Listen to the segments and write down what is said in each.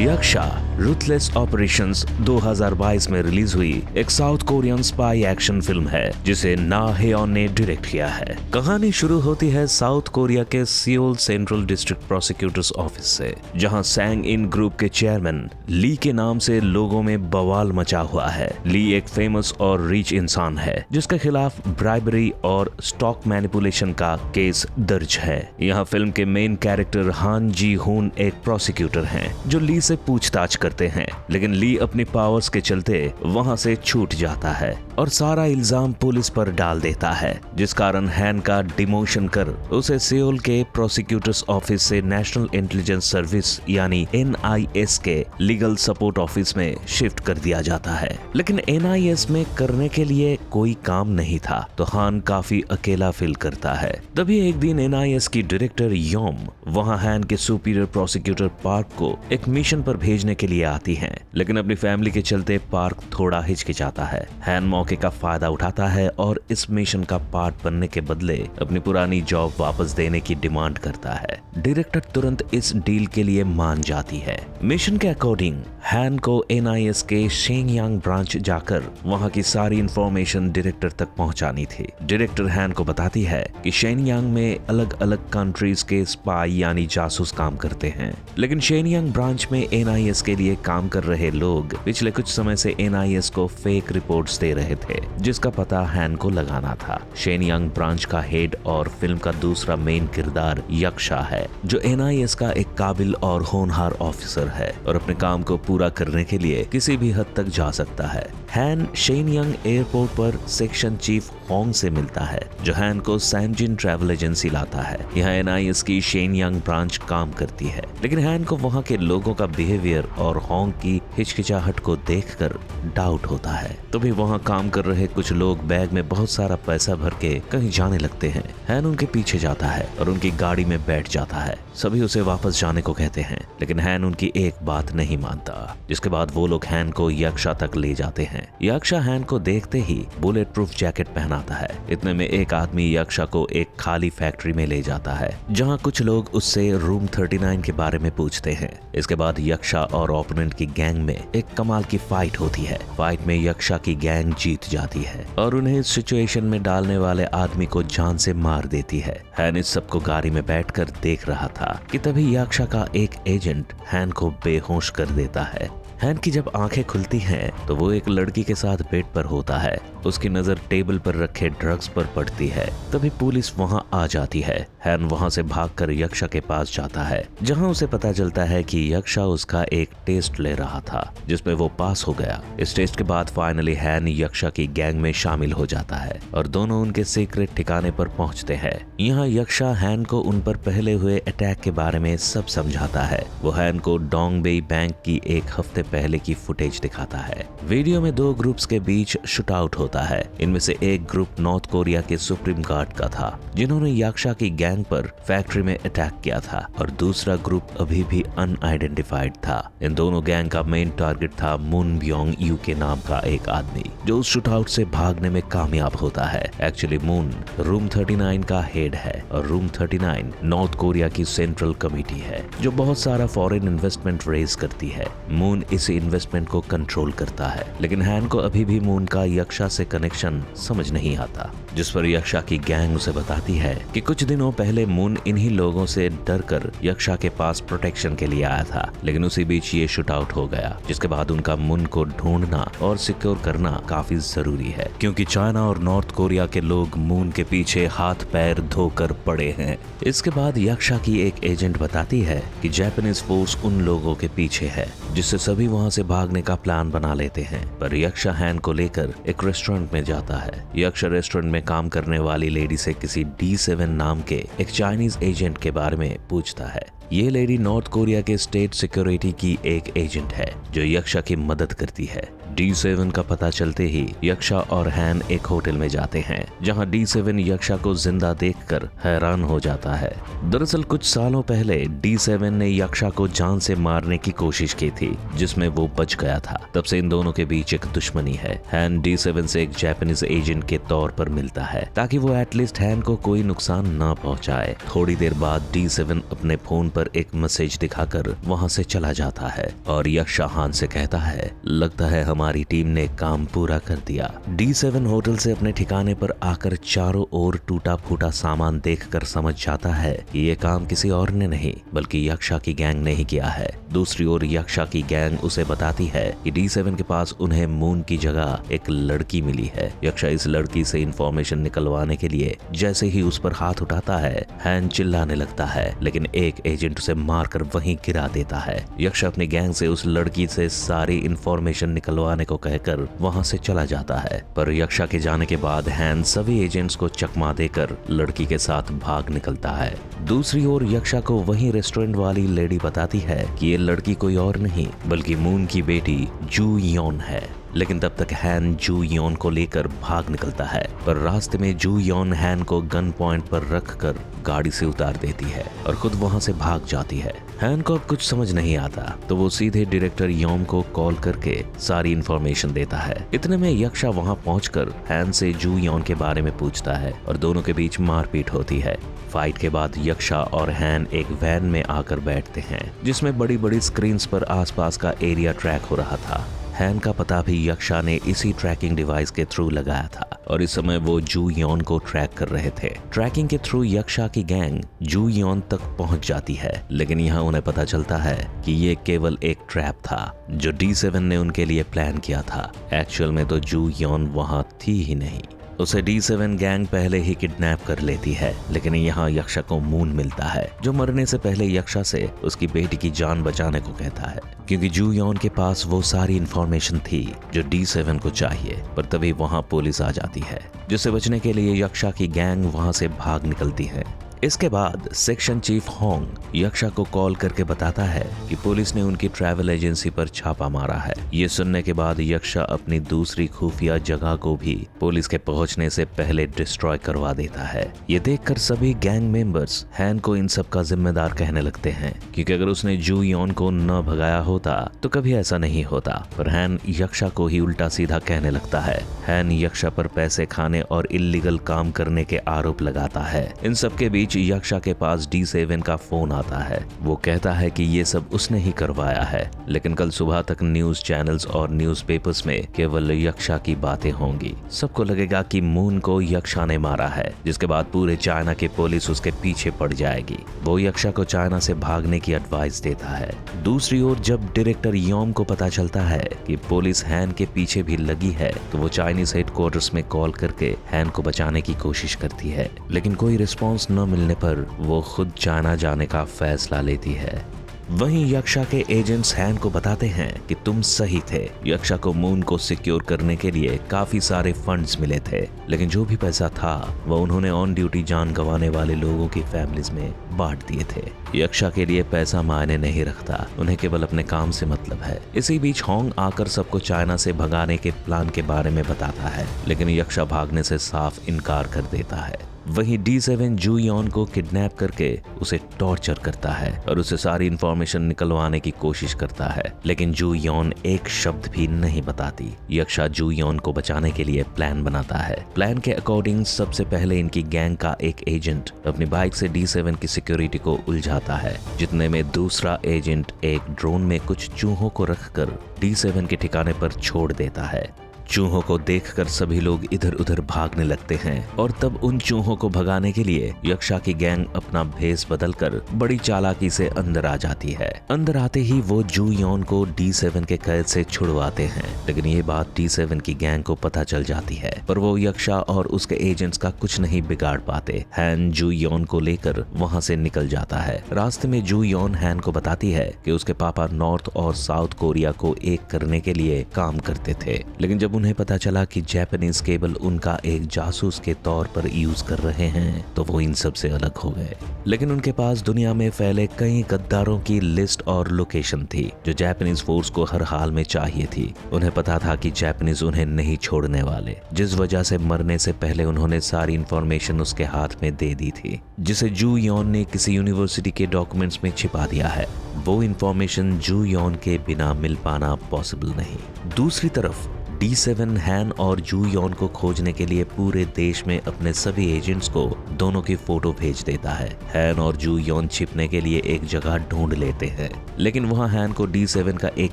यक्षा ruthless operations 2022 में release हुई एक south Korean spy action film है जिसे ना हेयोन ने डायरेक्ट किया है। कहानी शुरू होती है साउथ कोरिया के Seoul central district prosecutors office से, जहां सैंग इन ग्रुप के चेयरमैन ली के नाम से लोगों में बवाल मचा हुआ है। ली एक फेमस और रिच इंसान है जिसके खिलाफ ब्राइबरी और स्टॉक मैनिपुलेशन का केस दर्ज है। यहाँ फिल्म के मेन कैरेक्टर हान जी हुन एक प्रोसिक्यूटर हैं जो ली से पूछताछ करते हैं, लेकिन ली अपनी पावर्स के चलते वहां से छूट जाता है और सारा इल्जाम पुलिस पर डाल देता है, जिस कारण हैन का डिमोशन कर उसे सियोल के प्रोसिक्यूटर्स ऑफिस से नेशनल इंटेलिजेंस सर्विस यानी NIS के लीगल सपोर्ट ऑफिस में शिफ्ट कर दिया जाता है। लेकिन NIS में करने के लिए कोई काम नहीं था तो हान काफी अकेला फील करता है। तभी एक दिन NIS की डायरेक्टर योम वहां हैन के सुपीरियर प्रोसिक्यूटर पार्क को एक मिशन पर भेजने के लिए आती हैं, लेकिन अपनी फैमिली के चलते पार्क थोड़ा हिचकिचाता है। हैन मौके का फायदा उठाता है और इस मिशन का पार्ट बनने के बदले अपनी पुरानी जॉब वापस देने की डिमांड करता है। डायरेक्टर तुरंत इस डील के लिए मान जाती है। मिशन के अकॉर्डिंग हैन को NIS के शेंगयांग ब्रांच जाकर वहां की सारी इंफॉर्मेशन डायरेक्टर तक पहुंचानी थी। डायरेक्टर हैन को बताती है कि शेंगयांग में अलग अलग कंट्रीज के स्पाई यानी जासूस काम करते हैं, लेकिन शेंगयांग ब्रांच में NIS के लिए काम कर रहे लोग पिछले कुछ समय से NIS को फेक रिपोर्ट्स दे रहे थे, जिसका पता हैन को लगाना था। शेंगयांग ब्रांच का हेड और फिल्म का दूसरा मेन किरदार यक्षा है, जो NIS का एक काबिल और होनहार ऑफिसर है और अपने काम को पूरा करने के लिए किसी भी हद तक जा सकता है। हैन शेनयंग एयरपोर्ट पर सेक्शन चीफ होंग से मिलता है, जो हैन को सैमजिन ट्रैवल एजेंसी लाता है। यहाँ NIS की शेनयंग ब्रांच काम करती है, लेकिन हैन को वहाँ के लोगों का बिहेवियर और होंग की हिचकिचाहट को देखकर डाउट होता है। तभी वहाँ काम कर रहे कुछ लोग बैग में बहुत सारा पैसा भर के कहीं जाने लगते हैं। हैन उनके पीछे जाता है और उनकी गाड़ी में बैठ जाता है। सभी उसे वापस जाने को कहते हैं, लेकिन हैन उनकी एक बात नहीं मानता, जिसके बाद वो लोग हैन को यक्षा तक ले जाते हैं। यक्षा हैन को देखते ही बुलेट प्रूफ जैकेट पहनाता है। इतने में एक आदमी यक्षा को एक खाली फैक्ट्री में ले जाता है, जहां कुछ लोग उससे रूम 39 के बारे में पूछते हैं। इसके बाद यक्षा और ओपोनेंट की गैंग में एक कमाल की फाइट होती है। फाइट में यक्षा की गैंग जीत जाती है और उन्हें इस सिचुएशन में डालने वाले आदमी को जान से मार देती है। हैन इस सबको गाड़ी में बैठकर देख रहा था कि तभी यक्षा का एक एजेंट हैन को बेहोश कर देता है। हैन की जब आंखें खुलती हैं तो वो एक लड़की के साथ बेड पर होता है। उसकी नजर टेबल पर रखे ड्रग्स पर पड़ती है। तभी पुलिस वहां आ जाती है। हैन वहां से भागकर यक्षा के पास जाता है, जहां उसे पता चलता है कि यक्षा उसका एक टेस्ट ले रहा था, जिसमें वो पास हो गया। इस टेस्ट के बाद फाइनली हैन यक्षा की गैंग में शामिल हो जाता है और दोनों उनके सीक्रेट ठिकाने पर पहुंचते हैं। यहाँ यक्षा हैन को उन पर पहले हुए अटैक के बारे में सब समझाता है। वो हैन को डोंगबेई बैंक की एक हफ्ते पहले की फुटेज दिखाता है। वीडियो में दो ग्रुप्स के बीच शूट आउट होता है। इनमें से एक ग्रुप नॉर्थ कोरिया के सुप्रीम गार्ड का था, जिन्होंने यक्षा की गैंग पर फैक्ट्री में अटैक किया था, और दूसरा ग्रुप अभी भी अनआइडेंटिफाइड था। इन दोनों गैंग का मेन टारगेट था मून ब्योंग यू के नाम का एक आदमी, जो उस शूट आउट से भागने में कामयाब होता है। एक्चुअली मून रूम 39 का हेड है और रूम 39 नॉर्थ कोरिया की सेंट्रल कमेटी है, जो बहुत सारा फॉरेन इन्वेस्टमेंट रेज करती है। मून इस इन्वेस्टमेंट को कंट्रोल करता है, लेकिन हैन को अभी भी मून का यक्षा से कनेक्शन समझ नहीं आता, जिस पर यक्षा की गैंग उसे बताती है कि कुछ दिनों पहले मून इन्हीं लोगों से डरकर यक्षा के पास प्रोटेक्शन के लिए आया था, लेकिन उसी बीच ये शूट आउट हो गया, जिसके बाद उनका मून को ढूंढना और सिक्योर करना काफी जरूरी है, क्योंकि चाइना और नॉर्थ कोरिया के लोग मून के पीछे हाथ पैर धोकर पड़े हैं। इसके बाद यक्षा की एक एजेंट बताती है कि जापानीज फोर्स उन लोगों के पीछे है, जिससे सभी वहां से भागने का प्लान बना लेते हैं। पर यक्षा हैन को लेकर एक रेस्टोरेंट में जाता है। यक्षा रेस्टोरेंट में काम करने वाली लेडी से किसी D7 नाम के एक चाइनीज एजेंट के बारे में पूछता है। ये लेडी नॉर्थ कोरिया के स्टेट सिक्योरिटी की एक एजेंट है, जो यक्षा की मदद करती है। D7 का पता चलते ही यक्षा और हैन एक होटल में जाते हैं, जहां D7 यक्षा को जिंदा देखकर हैरान हो जाता है। दरअसल कुछ सालों पहले D7 ने यक्षा को जान से मारने की कोशिश की थी, जिसमें वो बच गया था। तब से इन दोनों के बीच एक दुश्मनी है। हैन D7 से एक जापानीज एजेंट के तौर पर मिलता है, ताकि वो एटलीस्ट हैन को कोई नुकसान न पहुंचाए। थोड़ी देर बाद D7 अपने फोन पर पर एक मैसेज दिखाकर वहां से चला जाता है और यक्षा हान से कहता है, लगता है हमारी टीम ने काम पूरा कर दिया। D7 होटल से अपने ठिकाने पर आकर चारों ओर टूटा फूटा सामान देखकर समझ जाता है कि ये काम किसी और ने नहीं बल्कि यक्षा की गैंग ने ही किया है। दूसरी ओर यक्षा की गैंग उसे बताती है कि D7 के पास उन्हें मून की जगह एक लड़की मिली है। यक्षा इस लड़की से इंफॉर्मेशन निकलवाने के लिए जैसे ही उस पर हाथ उठाता है, हैन चिल्लाने लगता है, लेकिन एक एजेंट उसे मारकर वहीं गिरा देता है। यक्षा अपनी गैंग से उस लड़की से सारी इंफॉर्मेशन निकलवाने को कहकर वहां से चला जाता है, पर यक्षा के जाने के बाद हैन सभी एजेंट्स को चकमा देकर लड़की के साथ भाग निकलता है। दूसरी ओर यक्षा को वहीं रेस्टोरेंट वाली लेडी बताती है कि ये लड़की कोई और नहीं बल्कि मून की बेटी जू योन है। लेकिन तब तक हैन जू योन को लेकर भाग निकलता है, पर रास्ते में जू योन हैन को गन पॉइंट पर रखकर गाड़ी से उतार देती है और खुद वहां से भाग जाती है। हैन को अब कुछ समझ नहीं आता तो वो सीधे डायरेक्टर योम को कॉल करके सारी इंफॉर्मेशन देता है। इतने में यक्षा वहां पहुंचकर हैन से जू योन के बारे में पूछता है और दोनों के बीच मारपीट होती है। फाइट के बाद यक्षा और हैन एक वैन में आकर बैठते हैं जिसमें बड़ी बड़ी स्क्रीन्स पर आसपास का एरिया ट्रैक हो रहा था। हैन का पता भी यक्षा ने इसी ट्रैकिंग डिवाइस के थ्रू लगाया था और इस समय वो जू योन को ट्रैक कर रहे थे। ट्रैकिंग के थ्रू यक्षा की गैंग जू योन तक पहुंच जाती है, लेकिन यहाँ उन्हें पता चलता है कि ये केवल एक ट्रैप था जो D7 ने उनके लिए प्लान किया था। एक्चुअल में तो जू योन वहां थी ही नहीं। उसे D7 गैंग पहले ही किडनैप कर लेती है, लेकिन यहाँ यक्षा को मून मिलता है जो मरने से पहले यक्षा से उसकी बेटी की जान बचाने को कहता है, क्योंकि जू योन के पास वो सारी इंफॉर्मेशन थी जो D7 को चाहिए। पर तभी वहाँ पुलिस आ जाती है, जिससे बचने के लिए यक्षा की गैंग वहाँ से भाग निकलती है। इसके बाद सेक्शन चीफ होंग यक्षा को कॉल करके बताता है कि पुलिस ने उनकी ट्रैवल एजेंसी पर छापा मारा है। ये सुनने के बाद यक्षा अपनी दूसरी खुफिया जगह को भी पुलिस के पहुंचने से पहले डिस्ट्रॉय करवा देता है। ये देखकर सभी गैंग मेंबर्स हैन को इन सब का जिम्मेदार कहने लगते हैं, क्योंकि अगर उसने जू योन को न भगाया होता तो कभी ऐसा नहीं होता। पर हैन यक्षा को ही उल्टा सीधा कहने लगता है। हैन यक्षा पर पैसे खाने और इल्लीगल काम करने के आरोप लगाता है। इन सब के बीच यक्षा के पास D7 का फोन आता है। वो कहता है कि ये सब उसने ही करवाया है, लेकिन कल सुबह तक न्यूज चैनल्स और न्यूज़पेपर्स में केवल यक्षा की बातें होंगी। सबको लगेगा कि मून को यक्षा ने मारा है, जिसके बाद पूरे चाइना की पुलिस उसके पीछे पड़ जाएगी। वो यक्षा को चाइना से भागने की एडवाइस देता है। दूसरी ओर जब डायरेक्टर योम को पता चलता है कि पुलिस हैन के पीछे भी लगी है, तो वो चाइनीज हेडक्वार्टर्स में कॉल करके हैन को बचाने की कोशिश करती है, लेकिन कोई रिस्पॉन्स न मिलने पर वो खुद चाइना जाने का फैसला लेती है। वहीं यक्षा के एजेंट्स हैन को बताते हैं कि तुम सही थे। यक्षा को मून को सिक्योर करने के लिए काफी सारे फंड्स मिले थे, लेकिन जो भी पैसा था वो उन्होंने ऑन ड्यूटी जान गंवाने वाले लोगों की फैमिलीज में बांट दिए थे। यक्षा के लिए पैसा मायने नहीं रखता, उन्हें केवल अपने काम से मतलब है। इसी बीच होंग आकर सबको चाइना से भगाने के प्लान के बारे में बताता है, लेकिन यक्षा भागने से साफ इनकार कर देता है। वहीं D7 जू योन को किडनैप करके उसे टॉर्चर करता है और उसे सारी इंफॉर्मेशन निकलवाने की कोशिश करता है, लेकिन जू योन एक शब्द भी नहीं बताती। यक्षा जू योन को बचाने के लिए प्लान बनाता है। प्लान के अकॉर्डिंग सबसे पहले इनकी गैंग का एक एजेंट अपनी बाइक से D7 की सिक्योरिटी को उलझाता है, जितने में दूसरा एजेंट एक ड्रोन में कुछ चूहों को रखकर D7 के ठिकाने पर छोड़ देता है। चूहों को देखकर सभी लोग इधर उधर भागने लगते हैं और तब उन चूहों को भगाने के लिए यक्षा की गैंग अपना भेस बदलकर बड़ी चालाकी से अंदर आ जाती है। अंदर आते ही वो जू योन को D7 के कैद से छुड़वाते हैं, लेकिन ये बात D7 की गैंग को पता चल जाती है, पर वो यक्षा और उसके एजेंट्स का कुछ नहीं बिगाड़ पाते। हैन जू योन को लेकर वहाँ से निकल जाता है। रास्ते में जू योन हैन को बताती है कि उसके पापा नॉर्थ और साउथ कोरिया को एक करने के लिए काम करते थे, लेकिन जब उन्हें पता चला कि जापानीज केवल उनका एक जासूस के तौर पर यूज कर रहे हैं, तो वो इन सब से अलग हो गए। लेकिन उनके पास दुनिया में फैले कई गद्दारों की लिस्ट और लोकेशन थी जो जापानीज फोर्स को हर हाल में चाहिए थी। उन्हें पता था कि जापानीज उन्हें नहीं छोड़ने वाले, जिस वजह से मरने से पहले उन्होंने सारी इंफॉर्मेशन उसके हाथ में दे दी थी, जिसे जू योन ने किसी यूनिवर्सिटी के डॉक्यूमेंट्स में छिपा दिया है। वो इंफॉर्मेशन जू योन के बिना मिल पाना पॉसिबल नहीं। दूसरी तरफ D7 हैन और जू यॉन को खोजने के लिए पूरे देश में अपने सभी एजेंट्स को दोनों की फोटो भेज देता है। हैन और जू यॉन छिपने के लिए एक जगह ढूंढ लेते हैं, लेकिन वहां हैन को D7 का एक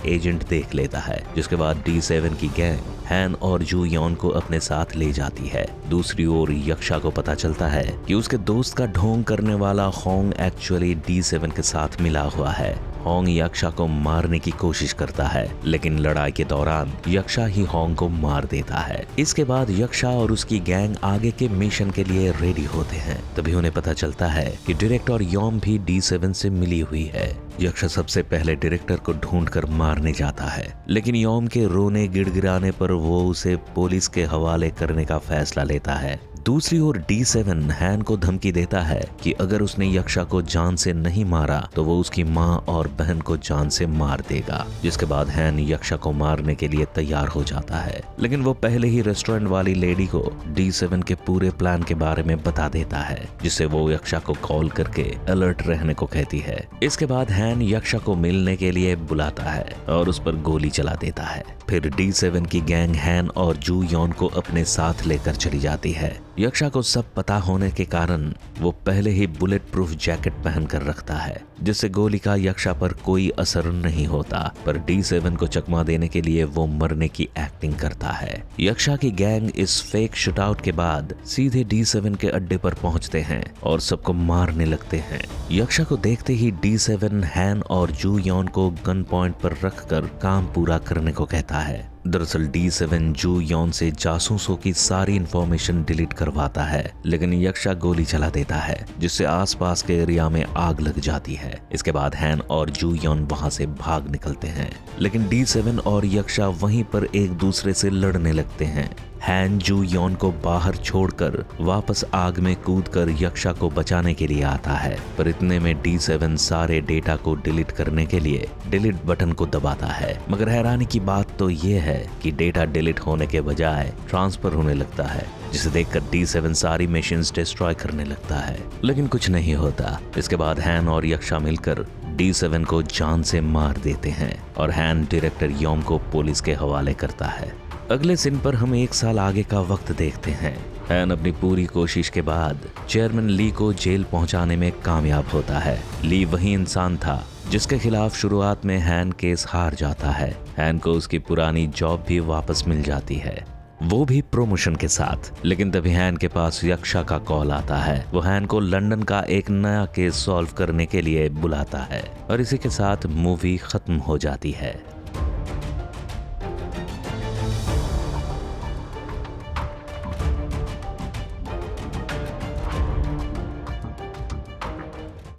एजेंट देख लेता है, जिसके बाद D7 की गैंग हैन और जू यॉन को अपने साथ ले जाती है। दूसरी ओर यक्षा को पता चलता है कि उसके दोस्त का ढोंग करने वाला होंग एक्चुअली D7 के साथ मिला हुआ है। होंग यक्षा को मारने की कोशिश करता है, लेकिन लड़ाई के दौरान यक्षा ही होंग को मार देता है। इसके बाद यक्षा और उसकी गैंग आगे के मिशन के लिए रेडी होते हैं। तभी उन्हें पता चलता है कि डायरेक्टर यॉम भी D7 से मिली हुई है। यक्षा सबसे पहले डायरेक्टर को ढूंढकर मारने जाता है, लेकिन यॉम के रोने गिड़गिड़ाने पर वो उसे पुलिस के हवाले करने का फैसला लेता है। दूसरी ओर D7 हैन को धमकी देता है कि अगर उसने यक्षा को जान से नहीं मारा तो वो उसकी माँ और बहन को जान से मार देगा। जिसके बाद हैन यक्षा को मारने के लिए तैयार हो जाता है, लेकिन वो पहले ही रेस्टोरेंट वाली लेडी को D7 के पूरे प्लान के बारे में बता देता है, जिससे वो यक्षा को कॉल करके अलर्ट रहने को कहती है। इसके बाद हैन यक्षा को मिलने के लिए बुलाता है और उस पर गोली चला देता है। फिर D7 की गैंग हैन और जू यॉन को अपने साथ लेकर चली जाती है। यक्षा को सब पता होने के कारण वो पहले ही बुलेट प्रूफ जैकेट पहन कर रखता है, जिससे गोली का यक्षा पर कोई असर नहीं होता। पर D7 को चकमा देने के लिए वो मरने की एक्टिंग करता है। यक्षा की गैंग इस फेक शूटआउट के बाद सीधे D7 के अड्डे पर पहुंचते हैं और सबको मारने लगते हैं। यक्षा को देखते ही D7 हैन और जू यॉन को गन पॉइंट पर रखकर काम पूरा करने को कहता है। दरअसल D7 जू यॉन से जासूसों की सारी इंफॉर्मेशन डिलीट करवाता है, लेकिन यक्षा गोली चला देता है, जिससे आसपास के एरिया में आग लग जाती है। इसके बाद हैन और जू यॉन वहां से भाग निकलते हैं, लेकिन D7 और यक्षा वहीं पर एक दूसरे से लड़ने लगते हैं। हैन जू यॉन को बाहर छोड़कर वापस आग में कूदकर यक्षा को बचाने के लिए आता है, पर इतने में D7 सारे डेटा को डिलीट करने के लिए डिलीट बटन को दबाता है। मगर हैरानी की बात तो ये है कि डेटा डिलीट होने के बजाय ट्रांसफर होने लगता है, जिसे देखकर D7 सारी मशीन्स डिस्ट्रॉय करने लगता है, लेकिन कुछ नहीं होता। इसके बाद हैन और यक्षा मिलकर D7 को जान से मार देते हैं और हैन डायरेक्टर यॉम को पुलिस के हवाले करता है। अगले सीन पर हम 1 साल आगे का वक्त देखते हैं। हैन अपनी पूरी कोशिश के बाद चेयरमैन ली को जेल पहुंचाने में कामयाब होता है। ली वही इंसान था जिसके खिलाफ शुरुआत में हैन केस हार जाता है। हैन को उसकी पुरानी जॉब भी वापस मिल जाती है, वो भी प्रमोशन के साथ। लेकिन तभी हैन के पास यक्षा का कॉल आता है। वो हैन को लंदन का एक नया केस सॉल्व करने के लिए बुलाता है और इसी के साथ मूवी खत्म हो जाती है।